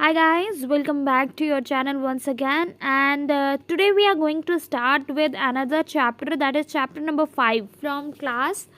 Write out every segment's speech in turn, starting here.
Hi guys, welcome back to your channel once again, and today we are going to start with another chapter, that is chapter number 5 from class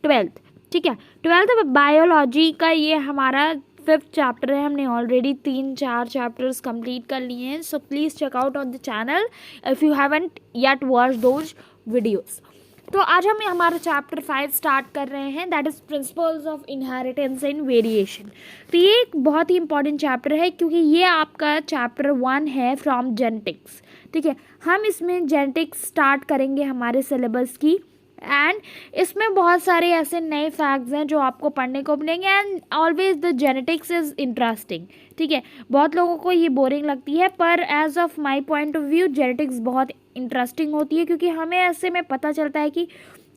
12th. ठीक है, 12th biology का ये हमारा 5th chapter है. हमने already 3-4 chapters complete कर लिए हैं. So please check out on the channel if you haven't yet watch those videos. तो आज हम हमारा चैप्टर 5 स्टार्ट कर रहे हैं, that is principles of inheritance and variation. तो ये एक बहुत ही इंपॉर्टेंट चैप्टर है क्योंकि ये आपका चैप्टर 1 है फ्रॉम जेनेटिक्स. ठीक है, हम इसमें जेनेटिक्स स्टार्ट करेंगे हमारे सिलेबस की, एंड इसमें बहुत सारे ऐसे नए फैक्ट्स हैं जो आपको पढ़ने को मिलेंगे. And always the genetics is interesting. ठीक है, बहुत लोगों को ये बोरिंग लगती है, पर as of my point of view genetics बहुत इंटरेस्टिंग होती है क्योंकि हमें ऐसे में पता चलता है कि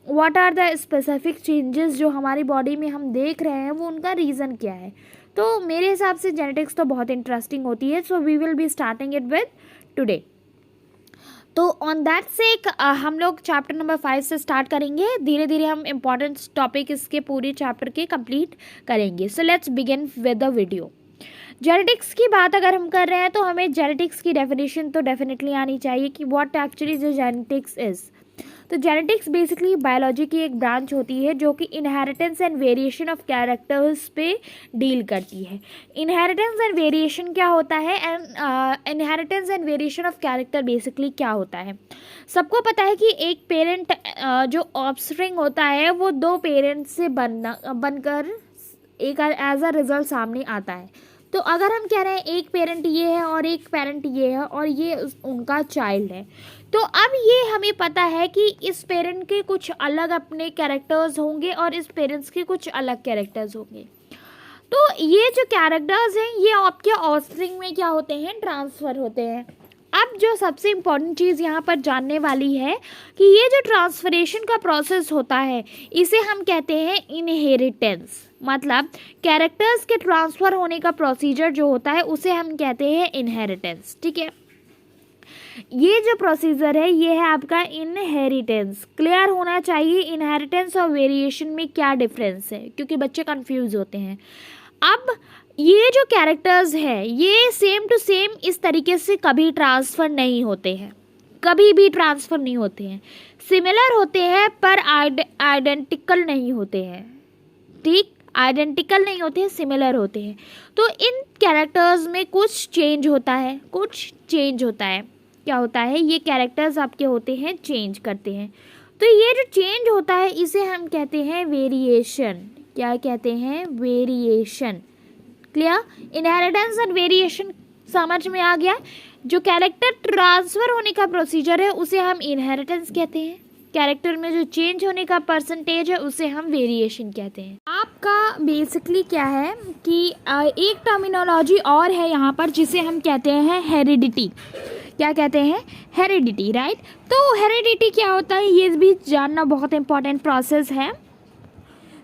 what are the specific changes जो हमारी बॉडी में हम देख रहे हैं, वो उनका रीज़न क्या है. तो मेरे हिसाब से जेनेटिक्स तो बहुत इंटरेस्टिंग होती है. So we will be starting it with today. तो ऑन दैट सेक हम लोग चैप्टर नंबर 5 से स्टार्ट करेंगे. धीरे धीरे हम इम्पॉर्टेंट टॉपिक इसके पूरे चैप्टर के कंप्लीट करेंगे. So let's begin with the video. Genetics की बात अगर हम कर रहे हैं तो हमें जेनेटिक्स की डेफिनेशन तो डेफिनेटली आनी चाहिए कि व्हाट एक्चुअली जो जेनेटिक्स इज़. तो जेनेटिक्स बेसिकली बायोलॉजी की एक ब्रांच होती है जो कि inheritance and variation of characters पे डील करती है. इनहेरिटेंस एंड वेरिएशन क्या होता है, and inheritance and variation of character basically क्या होता है. सबको पता है कि एक पेरेंट जो ऑफस्प्रिंग होता है वो 2 पेरेंट्स से बनकर एक एज अ रिजल्ट सामने आता है. तो अगर हम कह रहे हैं एक पेरेंट ये है और एक पेरेंट ये है और ये उनका चाइल्ड है, तो अब ये हमें पता है कि इस पेरेंट के कुछ अलग अपने कैरेक्टर्स होंगे और इस पेरेंट्स के कुछ अलग कैरेक्टर्स होंगे. तो ये जो कैरेक्टर्स हैं ये आपके ऑफस्प्रिंग में क्या होते हैं, ट्रांसफ़र होते हैं. अब जो सबसे इम्पॉर्टेंट चीज़ यहाँ पर जानने वाली है कि ये जो ट्रांसफरेशन का प्रोसेस होता है इसे हम कहते हैं इनहेरिटेंस. मतलब कैरेक्टर्स के ट्रांसफ़र होने का प्रोसीजर जो होता है उसे हम कहते हैं इनहेरिटेंस. ठीक है, ये जो प्रोसीजर है ये है आपका इनहेरिटेंस. क्लियर होना चाहिए इनहेरिटेंस और वेरिएशन में क्या डिफरेंस है, क्योंकि बच्चे कंफ्यूज होते हैं. अब ये जो कैरेक्टर्स है ये सेम टू सेम इस तरीके से कभी ट्रांसफ़र नहीं होते हैं, कभी भी ट्रांसफ़र नहीं होते हैं. सिमिलर होते हैं पर आइडेंटिकल नहीं होते हैं. ठीक, आइडेंटिकल नहीं होते हैं, सिमिलर होते हैं. तो इन कैरेक्टर्स में कुछ चेंज होता है, कुछ चेंज होता है. क्या होता है, ये कैरेक्टर्स आपके होते हैं चेंज करते हैं. तो ये जो चेंज होता है इसे हम कहते हैं वेरिएशन. क्या कहते हैं, variation. Clear, inheritance and variation समझ में आ गया. जो कैरेक्टर ट्रांसफ़र होने का प्रोसीजर है उसे हम इनहेरिटेंस कहते हैं. कैरेक्टर में जो चेंज होने का परसेंटेज है उसे हम वेरिएशन कहते हैं. आपका बेसिकली क्या है कि एक टर्मिनोलॉजी और है यहाँ पर जिसे हम कहते हैं हेरिडिटी. क्या कहते हैं, हेरिडिटी. राइट, तो हेरिडिटी क्या होता है ये भी जानना बहुत इंपॉर्टेंट प्रोसेस है.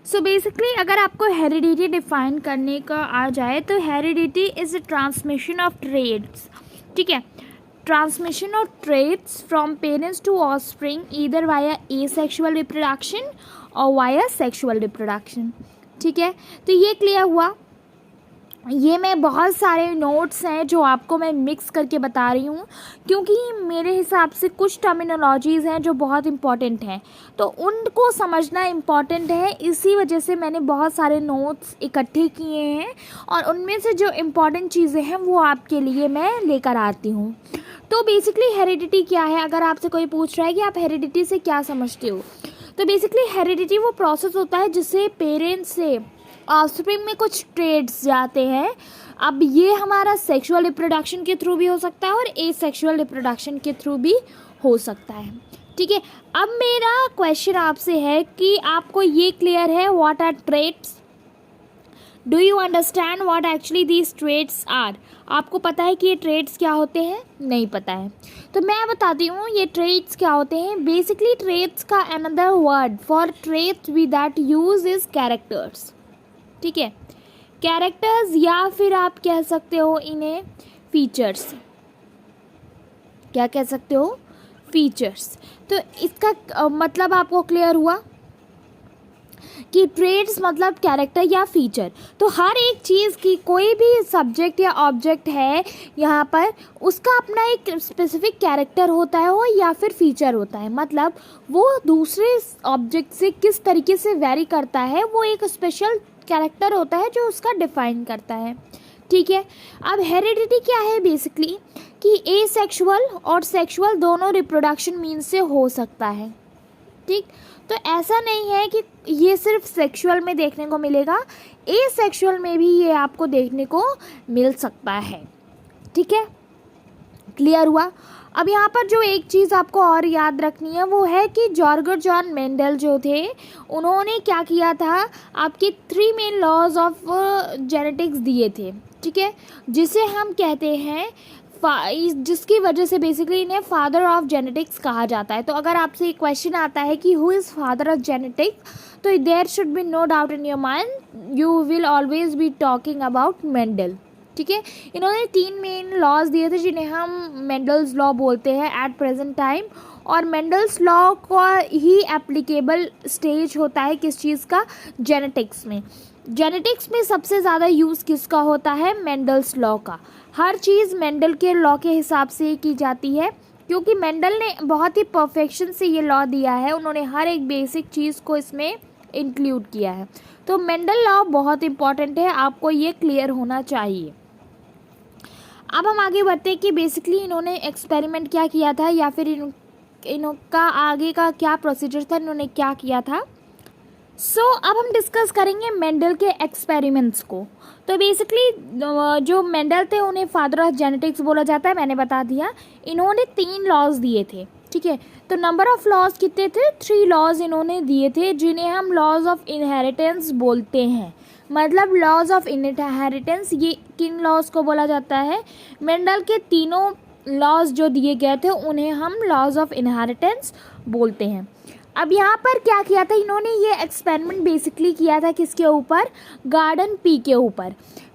सो बेसिकली अगर आपको हेरिडिटी डिफाइन करने का आ जाए तो heredity is transmission of traits. ठीक है, transmission of traits from parents to offspring either via asexual reproduction और वाया सेक्सुअल रिप्रोडक्शन. ठीक है, तो ये क्लियर हुआ. ये मैं बहुत सारे नोट्स हैं जो आपको मैं मिक्स करके बता रही हूँ क्योंकि मेरे हिसाब से कुछ टर्मिनोलॉजीज़ हैं जो बहुत इम्पॉर्टेंट हैं, तो उनको समझना इम्पॉर्टेंट है. इसी वजह से मैंने बहुत सारे नोट्स इकट्ठे किए हैं और उनमें से जो इम्पॉर्टेंट चीज़ें हैं वो आपके लिए मैं लेकर आती हूँ. तो बेसिकली हेरिडिटी क्या है, अगर आपसे कोई पूछ रहा है कि आप हेरिडिटी से क्या समझते हो, तो बेसिकली हेरिडिटी वो प्रोसेस होता है जिससे पेरेंट्स से ऑफस्प्रिंग में कुछ ट्रेड्स जाते हैं. अब ये हमारा सेक्सुअल रिप्रोडक्शन के थ्रू भी हो सकता है और एसेक्सुअल रिप्रोडक्शन के थ्रू भी हो सकता है. ठीक है, अब मेरा क्वेश्चन आपसे है कि आपको ये क्लियर है what are traits. Do you understand what actually these traits are. आपको पता है कि ये ट्रेड्स क्या होते हैं, नहीं पता है, तो मैं बताती हूँ ये ट्रेड्स क्या होते हैं. बेसिकली ट्रेड्स का another word for traits we that use is characters. ठीक है, कैरेक्टर्स या फिर आप कह सकते हो इन्हें फीचर्स. क्या कह सकते हो, फीचर्स. तो इसका मतलब आपको क्लियर हुआ. कि ट्रेड्स मतलब कैरेक्टर या फीचर। तो हर एक चीज़ की कोई भी सब्जेक्ट या ऑब्जेक्ट है यहाँ पर, उसका अपना एक स्पेसिफिक कैरेक्टर होता है हो या फिर फीचर होता है, मतलब वो दूसरे ऑब्जेक्ट से किस तरीके से वेरी करता है, वो एक स्पेशल कैरेक्टर होता है जो उसका डिफाइन करता है। ठीक है। अब हेरिडिटी क्या है बेसिकली कि एसेक्सुअल और सेक्सुअल दोनों रिप्रोडक्शन मीन्स से हो सकता है। ठीक, तो ऐसा नहीं है कि ये सिर्फ सेक्सुअल में देखने को मिलेगा, एसेक्सुअल में भी ये आपको देखने को मिल सकता है। ठीक है, क्लियर हुआ। अब यहाँ पर जो एक चीज़ आपको और याद रखनी है वो है कि जॉर्ग जॉन मेंडल जो थे, उन्होंने क्या किया था, आपके 3 मेन लॉज ऑफ जेनेटिक्स दिए थे। ठीक है, जिसे हम कहते हैं जिसकी वजह से बेसिकली इन्हें फादर ऑफ जेनेटिक्स कहा जाता है। तो अगर आपसे एक क्वेश्चन आता है कि who is father of genetics, तो there should be no doubt in your mind, you will always be talking about Mendel. ठीक है, इन्होंने 3 मेन लॉज दिए थे जिन्हें हम मेंडल्स लॉ बोलते हैं एट प्रेजेंट टाइम, और मेंडल्स लॉ का ही एप्लीकेबल स्टेज होता है किस चीज़ का, जेनेटिक्स में। जेनेटिक्स में सबसे ज़्यादा यूज़ किसका होता है, मेंडल्स लॉ का। हर चीज़ मेंडल के लॉ के हिसाब से की जाती है, क्योंकि मेंडल ने बहुत ही परफेक्शन से ये लॉ दिया है, उन्होंने हर एक बेसिक चीज़ को इसमें इंक्लूड किया है। तो मेंडल लॉ बहुत इंपॉर्टेंट है, आपको ये क्लियर होना चाहिए। अब हम आगे बढ़ते हैं कि बेसिकली इन्होंने एक्सपेरिमेंट क्या किया था, या फिर इनका आगे का क्या प्रोसीजर था, इन्होंने क्या किया था। अब हम डिस्कस करेंगे मेंडल के एक्सपेरिमेंट्स को। तो बेसिकली जो मेंडल थे उन्हें फादर ऑफ जेनेटिक्स बोला जाता है, मैंने बता दिया। इन्होंने 3 लॉज दिए थे। ठीक है, तो नंबर ऑफ लॉज कितने थे, 3 लॉज इन्होंने दिए थे, जिन्हें हम लॉज ऑफ इनहेरिटेंस बोलते हैं। मतलब लॉज ऑफ इनहेरिटेंस, ये किन लॉज को बोला जाता है, मेंडल के तीनों लॉज जो दिए गए थे उन्हें हम लॉज ऑफ इनहेरिटेंस बोलते हैं। अब यहाँ पर क्या किया था, इन्होंने ये एक्सपेरिमेंट बेसिकली किया था किसके ऊपर, गार्डन पी के ऊपर।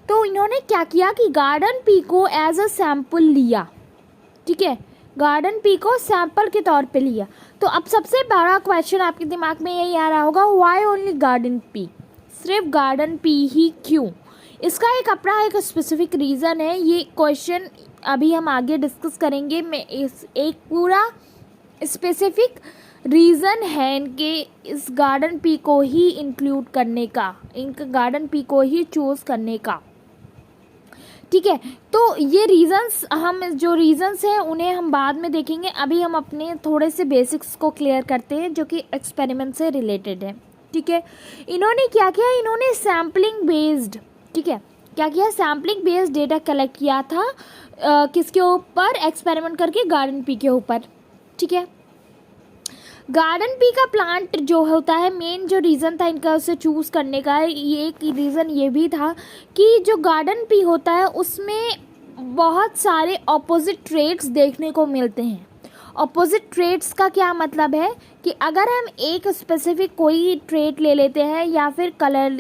तो इन्होंने क्या किया कि गार्डन पी को एज अ सैम्पल लिया। ठीक है, गार्डन पी को सैंपल के तौर पे लिया। तो अब सबसे बड़ा क्वेश्चन आपके दिमाग में यही आ रहा होगा, व्हाई ओनली गार्डन पी, सिर्फ गार्डन पी ही क्यों। इसका एक अपना एक स्पेसिफिक रीज़न है, ये क्वेश्चन अभी हम आगे डिस्कस करेंगे। मैं इस एक पूरा स्पेसिफिक रीज़न है इनके इस गार्डन पी को ही इंक्लूड करने का, इनका गार्डन पी को ही चूज़ करने का। ठीक है, तो ये रीज़न्स, हम जो रीज़न्स हैं उन्हें हम बाद में देखेंगे। अभी हम अपने थोड़े से बेसिक्स को क्लियर करते हैं जो कि एक्सपेरिमेंट से रिलेटेड है। ठीक है, इन्होंने क्या किया, इन्होंने सैम्पलिंग बेस्ड, ठीक है, क्या किया, सैम्पलिंग बेस्ड डेटा कलेक्ट किया था किसके ऊपर, एक्सपेरिमेंट करके गार्डन पी के ऊपर। ठीक है, गार्डन पी का प्लांट जो होता है, मेन जो रीज़न था इनका उसे चूज़ करने का, ये एक रीज़न ये भी था कि जो गार्डन पी होता है उसमें बहुत सारे ऑपोजिट ट्रेट्स देखने को मिलते हैं। ऑपोजिट ट्रेट्स का क्या मतलब है कि अगर हम एक स्पेसिफिक कोई ट्रेट ले लेते हैं या फिर कलर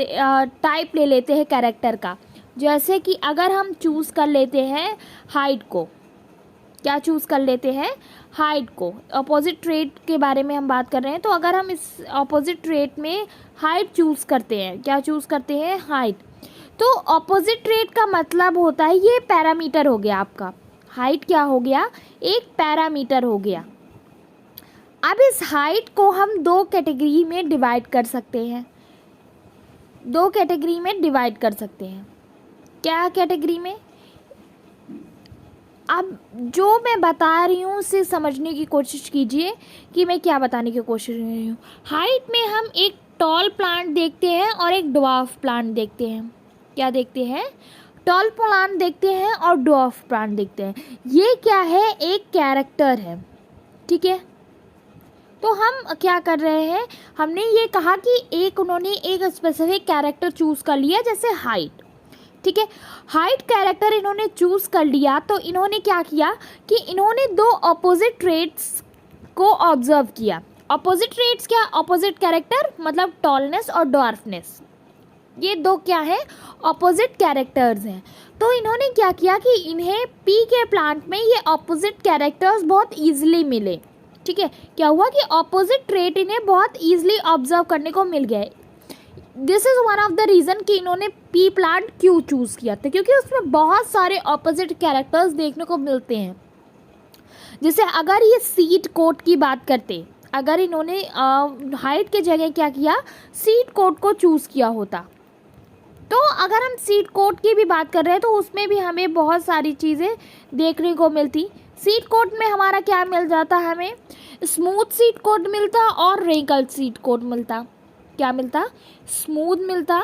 टाइप ले लेते हैं कैरेक्टर का, जैसे कि अगर हम चूज़ कर लेते हैं हाइट को, क्या चूज़ कर लेते हैं, हाइट को, अपोजिट ट्रेट के बारे में हम बात कर रहे हैं। तो अगर हम इस अपोजिट ट्रेट में हाइट चूज़ करते हैं, क्या चूज़ करते हैं, हाइट, तो अपोजिट ट्रेट का मतलब होता है ये पैरामीटर हो गया आपका, हाइट क्या हो गया, एक पैरामीटर हो गया। अब इस हाइट को हम 2 कैटेगरी में डिवाइड कर सकते हैं, 2 कैटेगरी में डिवाइड कर सकते हैं। क्या कैटेगरी में, अब जो मैं बता रही हूँ उसे समझने की कोशिश कीजिए कि मैं क्या बताने की कोशिश कर रही हूँ। हाइट में हम एक टॉल प्लांट देखते हैं और एक ड्वार्फ प्लांट देखते हैं। क्या देखते हैं, टॉल प्लांट देखते हैं और ड्वार्फ प्लांट देखते हैं। ये क्या है, एक कैरेक्टर है। ठीक है, तो हम क्या कर रहे हैं, हमने ये कहा कि एक उन्होंने एक स्पेसिफिक कैरेक्टर चूज़ कर लिया, जैसे हाइट। ठीक है, हाइट कैरेक्टर इन्होंने चूज़ कर लिया, तो इन्होंने क्या किया कि इन्होंने 2 ऑपोजिट ट्रेट्स को ऑब्जर्व किया। ऑपोजिट ट्रेट्स क्या, ऑपोजिट कैरेक्टर मतलब टॉलनेस और ड्वार्फनेस, ये 2 क्या है, ऑपोजिट कैरेक्टर्स हैं। तो इन्होंने क्या किया कि इन्हें पी के प्लांट में ये ऑपोजिट कैरेक्टर्स बहुत ईजिली मिले। ठीक है, क्या हुआ कि ऑपोजिट ट्रेट इन्हें बहुत ईजिली ऑब्जर्व करने को मिल गए। This is one of the reason कि इन्होंने पी प्लांट क्यों चूज़ किया था, क्योंकि उसमें बहुत सारे ऑपोजिट कैरेक्टर्स देखने को मिलते हैं। जैसे अगर ये सीड कोट की बात करते, अगर इन्होंने हाइट के जगह क्या किया, सीड कोट को चूज़ किया होता, तो अगर हम सीड कोट की भी बात कर रहे हैं तो उसमें भी हमें बहुत सारी चीज़ें देखने को मिलती। सीड कोट में हमारा क्या मिल जाता, हमें स्मूथ सीड कोट मिलता और रिंकल्ड सीड कोट मिलता। क्या मिलता, स्मूथ मिलता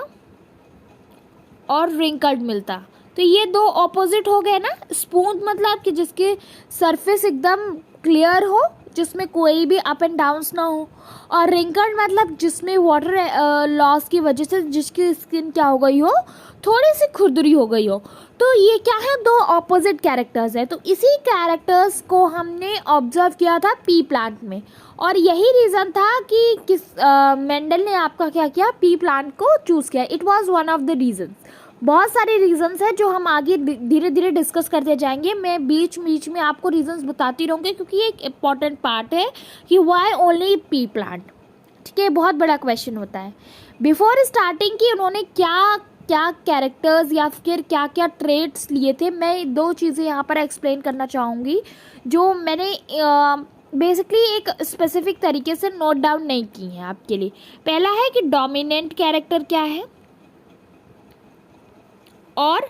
और रिंकल्ड मिलता। तो ये दो ऑपोजिट हो गए ना। स्मूथ मतलब कि जिसके सरफेस एकदम क्लियर हो, जिसमें कोई भी अप एंड डाउन्स ना हो, और रिंकल्ड मतलब जिसमें वाटर लॉस की वजह से जिसकी स्किन क्या हो गई हो, थोड़ी सी खुरदरी हो गई हो। तो ये क्या है, दो ऑपोजिट कैरेक्टर्स है। तो इसी कैरेक्टर्स को हमने ऑब्जर्व किया था पी प्लांट में, और यही रीज़न था कि किस मेंडल ने आपका क्या किया, पी प्लांट को चूज़ किया। It was one of the reasons. बहुत सारे रीजंस हैं जो हम आगे धीरे धीरे डिस्कस करते जाएंगे। मैं बीच बीच में आपको रीजंस बताती रहूँगी, क्योंकि ये एक इम्पॉर्टेंट पार्ट है कि व्हाई ओनली पी प्लांट। ठीक है, बहुत बड़ा क्वेश्चन होता है। बिफोर स्टार्टिंग कि उन्होंने क्या क्या कैरेक्टर्स या फिर क्या क्या ट्रेट्स लिए थे, मैं दो चीज़ें यहाँ पर एक्सप्लेन करना चाहूँगी जो मैंने बेसिकली एक स्पेसिफिक तरीके से नोट डाउन नहीं की हैं आपके लिए। पहला है कि डोमिनेंट कैरेक्टर क्या है और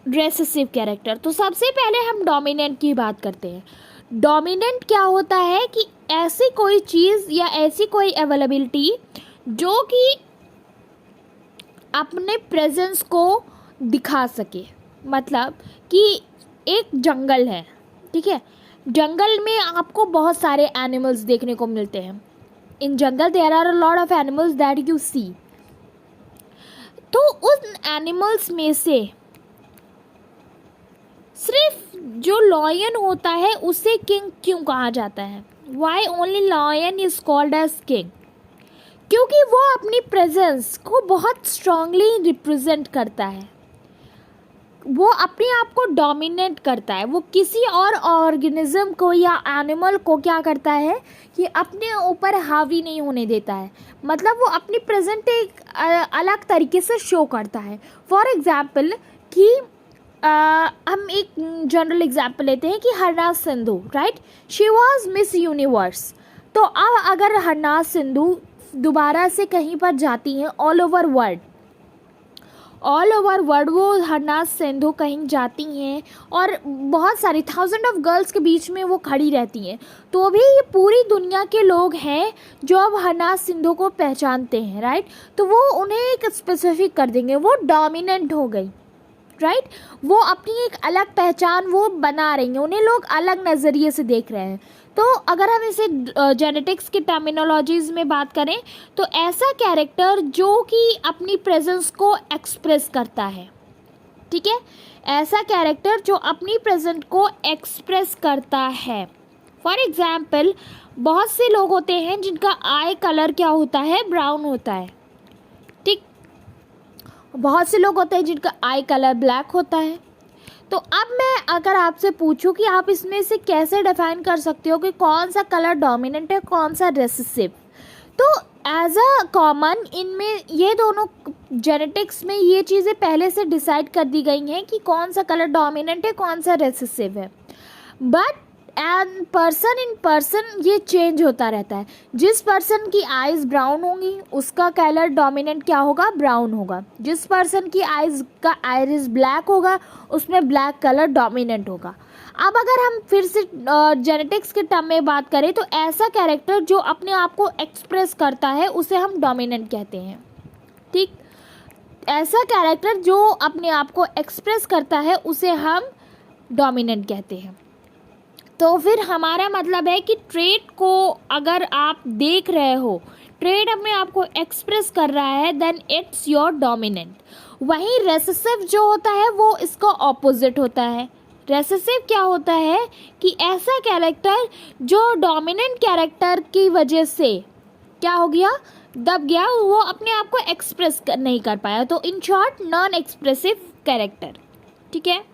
रेसेसिव कैरेक्टर। तो सबसे पहले हम डोमिनेंट की बात करते हैं। डोमिनेंट क्या होता है कि ऐसी कोई चीज़ या ऐसी कोई अवेलेबिलिटी जो कि अपने प्रेजेंस को दिखा सके। मतलब कि एक जंगल है, ठीक है, जंगल में आपको बहुत सारे एनिमल्स देखने को मिलते हैं। In jungle there are a lot of animals that you see. तो उन एनिमल्स में से सिर्फ जो लॉयन होता है उसे किंग क्यों कहा जाता है? Why only lion is called as king? क्योंकि वो अपनी प्रेजेंस को बहुत स्ट्रांगली रिप्रेजेंट करता है, वो अपने आप को डोमिनेट करता है। वो किसी और ऑर्गेनिज्म को या एनिमल को क्या करता है कि अपने ऊपर हावी नहीं होने देता है। मतलब वो अपनी प्रेजेंट एक अलग तरीके से शो करता है। फॉर एग्जाम्पल कि हम एक जनरल एग्जाम्पल लेते हैं कि Harnaaz Sindhu, right, she was miss universe. तो अब अगर हरनाज सिंधु दोबारा से कहीं पर जाती हैं, ऑल ओवर वर्ल्ड वो हरनाज सिंधु कहीं जाती हैं और बहुत सारी थाउजेंड ऑफ गर्ल्स के बीच में वो खड़ी रहती हैं, तो भी ये पूरी दुनिया के लोग हैं जो अब हरनाज सिंधु को पहचानते हैं, राइट। तो वो उन्हें एक स्पेसिफिक कर देंगे, वो डोमिनेंट हो गई, राइट। वो अपनी एक अलग पहचान वो बना रही हैं, उन्हें लोग अलग नज़रिए से देख रहे हैं। तो अगर हम इसे जेनेटिक्स की टर्मिनोलॉजीज़ में बात करें तो ऐसा कैरेक्टर जो कि अपनी प्रेजेंस को एक्सप्रेस करता है, ठीक है, ऐसा कैरेक्टर जो अपनी प्रेजेंस को एक्सप्रेस करता है। फॉर एग्जाम्पल बहुत से लोग होते हैं जिनका आई कलर क्या होता है, ब्राउन होता है, ठीक। बहुत से लोग होते हैं जिनका आई कलर ब्लैक होता है। तो अब मैं अगर आपसे पूछूं कि आप इसमें से कैसे डिफाइन कर सकते हो कि कौन सा कलर डोमिनेंट है, कौन सा रेसेसिव, तो एज अ कॉमन इनमें ये दोनों जेनेटिक्स में ये चीज़ें पहले से डिसाइड कर दी गई हैं कि कौन सा कलर डोमिनेंट है, कौन सा रेसेसिव है। But and person in person ये चेंज होता रहता है। जिस पर्सन की आइज़ ब्राउन होंगी उसका कलर डोमिनेंट क्या होगा, ब्राउन होगा। जिस पर्सन की आइज़ का आइरिस ब्लैक होगा उसमें ब्लैक कलर डोमिनेंट होगा। अब अगर हम फिर से जेनेटिक्स के टर्म में बात करें तो ऐसा कैरेक्टर जो अपने आप को एक्सप्रेस करता है उसे हम डोमिनेंट कहते हैं, ठीक। ऐसा कैरेक्टर जो अपने आप को एक्सप्रेस करता है उसे हम डोमिनेंट कहते हैं। तो फिर हमारा मतलब है कि ट्रेट को अगर आप देख रहे हो, ट्रेट अपने आप को एक्सप्रेस कर रहा है, देन इट्स योर डोमिनेंट। वहीं रेसेसिव जो होता है वो इसका ऑपोजिट होता है। रेसेसिव क्या होता है कि ऐसा कैरेक्टर जो डोमिनेंट कैरेक्टर की वजह से क्या हो गया, दब गया, वो अपने आप को एक्सप्रेस नहीं कर पाया। तो in short non expressive character, ठीक है।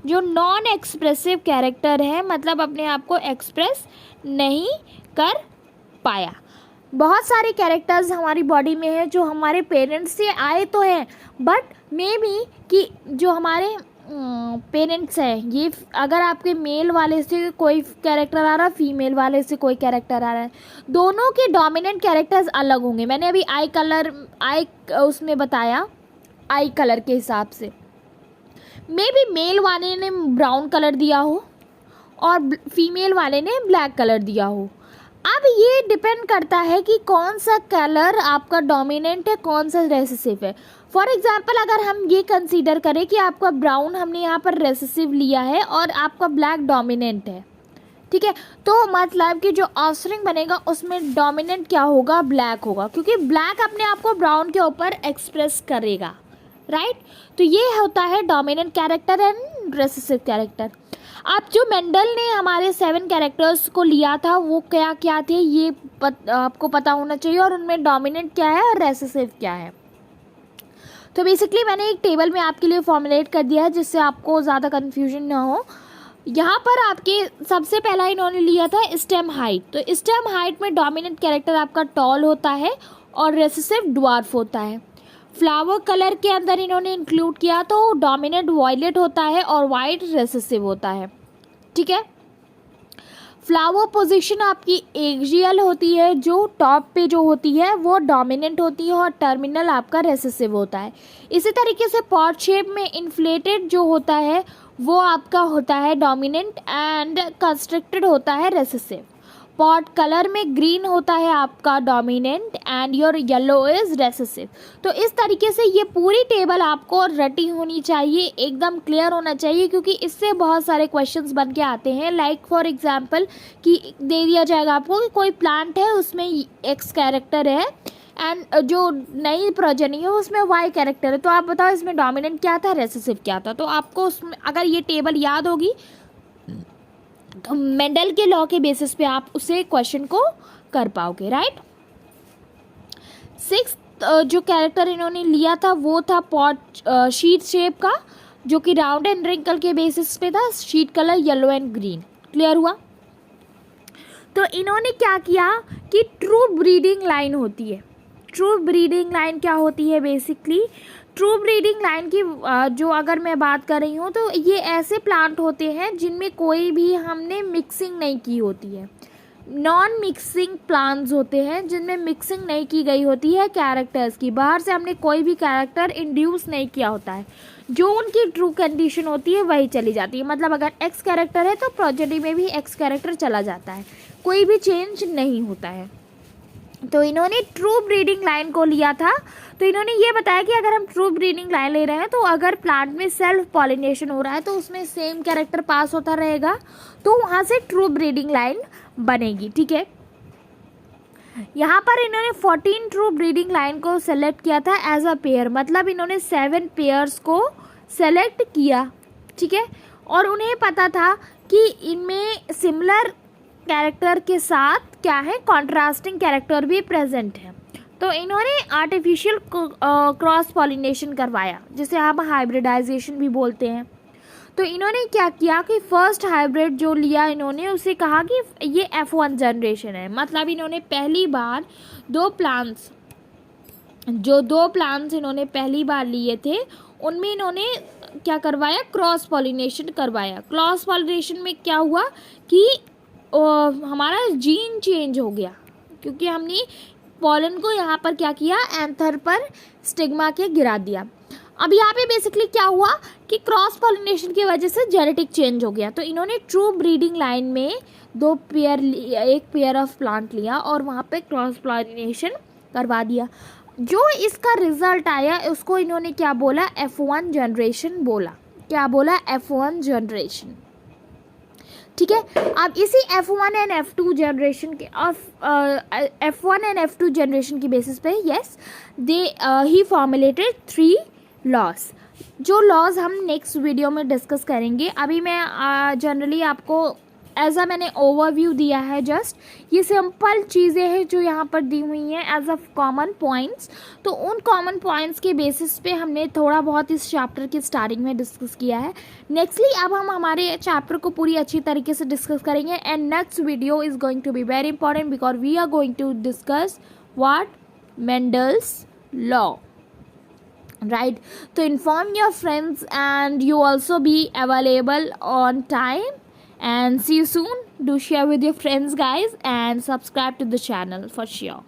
जो नॉन एक्सप्रेसिव कैरेक्टर है मतलब अपने आप को एक्सप्रेस नहीं कर पाया। बहुत सारे कैरेक्टर्स हमारी बॉडी में है जो हमारे पेरेंट्स से आए तो हैं, बट मे बी कि जो हमारे पेरेंट्स हैं, ये अगर आपके मेल वाले से कोई कैरेक्टर आ रहा है, फीमेल वाले से कोई कैरेक्टर आ रहा है, दोनों के डोमिनेंट कैरेक्टर्स अलग होंगे। मैंने अभी आई उसमें बताया आई कलर के हिसाब से, मे बी मेल वाले ने ब्राउन कलर दिया हो और फीमेल वाले ने ब्लैक कलर दिया हो। अब ये डिपेंड करता है कि कौन सा कलर आपका डोमिनेंट है, कौन सा रेसेसिव है। फॉर एग्जांपल अगर हम ये कंसीडर करें कि आपका ब्राउन हमने यहाँ पर रेसेसिव लिया है और आपका ब्लैक डोमिनेंट है, ठीक है, तो मतलब कि जो ऑफस्प्रिंग बनेगा उसमें डोमिनेंट क्या होगा, ब्लैक होगा, क्योंकि ब्लैक अपने आप को ब्राउन के ऊपर एक्सप्रेस करेगा, राइट। तो ये होता है dominant character and recessive character. अब जो मेंडल ने हमारे 7 कैरेक्टर्स को लिया था वो क्या क्या थे, ये आपको पता होना चाहिए, और उनमें डोमिनेंट क्या है और रेसेसिव क्या है। तो बेसिकली मैंने एक टेबल में आपके लिए फॉर्मुलेट कर दिया है जिससे आपको ज़्यादा कन्फ्यूजन ना हो। यहाँ पर आपके सबसे पहला इन्होंने लिया था स्टेम हाइट। तो स्टेम हाइट में डोमिनेंट कैरेक्टर आपका टॉल होता है और रेसेसिव ड्वार्फ होता है। फ्लावर कलर के अंदर इन्होंने इंक्लूड किया तो डोमिनेंट वॉयलेट होता है और वाइट रेसेसिव होता है, ठीक है। फ्लावर पोजीशन आपकी एक्सियल होती है, जो टॉप पे जो होती है वो डोमिनेंट होती है और टर्मिनल आपका रेसेसिव होता है। इसी तरीके से पॉट शेप में इन्फ्लेटेड जो होता है वो आपका होता है डोमिनेंट एंड कंस्ट्रक्टेड होता है रेसेसिव। पॉट कलर में ग्रीन होता है आपका dominant and your yellow is recessive. तो इस तरीके से ये पूरी टेबल आपको रटी होनी चाहिए, एकदम क्लियर होना चाहिए, क्योंकि इससे बहुत सारे क्वेश्चंस बन के आते हैं। लाइक फॉर एग्जांपल कि दे दिया जाएगा आपको कि कोई प्लांट है उसमें एक्स कैरेक्टर है एंड जो नई प्रोजेनी है उसमें वाई कैरेक्टर है, तो आप बताओ इसमें डोमिनेंट क्या था, रेसेसिव क्या था। तो आपको उसमें अगर ये टेबल याद होगी तो मेंडल के लॉ के बेसिस पे आप उसे क्वेश्चन को कर पाओगे, राइट। 6th जो कैरेक्टर इन्होंने लिया था वो था पॉट शीट शेप का, जो कि राउंड एंड रिंकल के बेसिस पे था। Sheet colour yellow and green, clear हुआ। तो इन्होंने क्या किया कि ट्रू ब्रीडिंग लाइन होती है। ट्रू ब्रीडिंग लाइन क्या होती है, बेसिकली ट्रू ब्रीडिंग लाइन की जो अगर मैं बात कर रही हूँ तो ये ऐसे प्लांट होते हैं जिनमें कोई भी हमने मिक्सिंग नहीं की होती है। नॉन मिक्सिंग प्लांट्स होते हैं जिनमें मिक्सिंग नहीं की गई होती है कैरेक्टर्स की, बाहर से हमने कोई भी कैरेक्टर इंड्यूस नहीं किया होता है, जो उनकी ट्रू कंडीशन होती है वही चली जाती है। मतलब अगर एक्स कैरेक्टर है तो प्रोजेनी में भी एक्स कैरेक्टर चला जाता है, कोई भी चेंज नहीं होता है। तो इन्होंने ट्रू ब्रीडिंग लाइन को लिया था। तो इन्होंने ये बताया कि अगर हम ट्रू ब्रीडिंग लाइन ले रहे हैं तो अगर प्लांट में सेल्फ पॉलिनेशन हो रहा है तो उसमें सेम कैरेक्टर पास होता रहेगा, तो वहाँ से ट्रू ब्रीडिंग लाइन बनेगी, ठीक है। यहाँ पर इन्होंने 14 ट्रू ब्रीडिंग लाइन को सेलेक्ट किया था एज अ पेयर, मतलब इन्होंने 7 पेयर्स को सेलेक्ट किया, ठीक है। और उन्हें पता था कि इनमें सिमिलर कैरेक्टर के साथ क्या है, कॉन्ट्रास्टिंग कैरेक्टर भी प्रेजेंट है। तो इन्होंने आर्टिफिशियल क्रॉस पॉलिनेशन करवाया, जिसे हम हाइब्रिडाइजेशन भी बोलते हैं। तो इन्होंने क्या किया कि फर्स्ट हाइब्रिड जो लिया इन्होंने उसे कहा कि ये F1 जनरेशन है। मतलब इन्होंने पहली बार दो प्लांट्स इन्होंने पहली बार लिए थे उनमें इन्होंने क्या करवाया, क्रॉस पॉलिनेशन करवाया। क्रॉस पॉलिनेशन में क्या हुआ कि हमारा जीन चेंज हो गया, क्योंकि हमने पॉलन को यहाँ पर क्या किया, एंथर पर स्टिग्मा के गिरा दिया। अब यहाँ पे बेसिकली क्या हुआ कि क्रॉस पॉलिनेशन की वजह से जेनेटिक चेंज हो गया। तो इन्होंने ट्रू ब्रीडिंग लाइन में एक पेयर ऑफ प्लांट लिया और वहाँ पे क्रॉस पॉलिनेशन करवा दिया। जो इसका रिजल्ट आया उसको इन्होंने क्या बोला, F1 जनरेशन बोला। क्या बोला, F1 जनरेशन, ठीक है। अब इसी F1 एंड F2 जनरेशन के F1 एंड F2 जनरेशन की बेसिस पे ही फॉर्मुलेटेड 3 लॉज। जो लॉज हम नेक्स्ट वीडियो में डिस्कस करेंगे। अभी मैं जनरली आपको एज अ मैंने ओवरव्यू दिया है जस्ट, ये सिंपल चीज़ें हैं जो यहाँ पर दी हुई हैं एज अ कॉमन पॉइंट्स। तो उन कॉमन पॉइंट्स के बेसिस पे हमने थोड़ा बहुत इस चैप्टर की स्टार्टिंग में डिस्कस किया है। नेक्स्टली अब हम हमारे चैप्टर को पूरी अच्छी तरीके से डिस्कस करेंगे and next video is going to be very important because we are going to discuss what Mendel's law, right? So inform your friends and you also be available on time, and see you soon. Do share with your friends guys and subscribe to the channel for sure.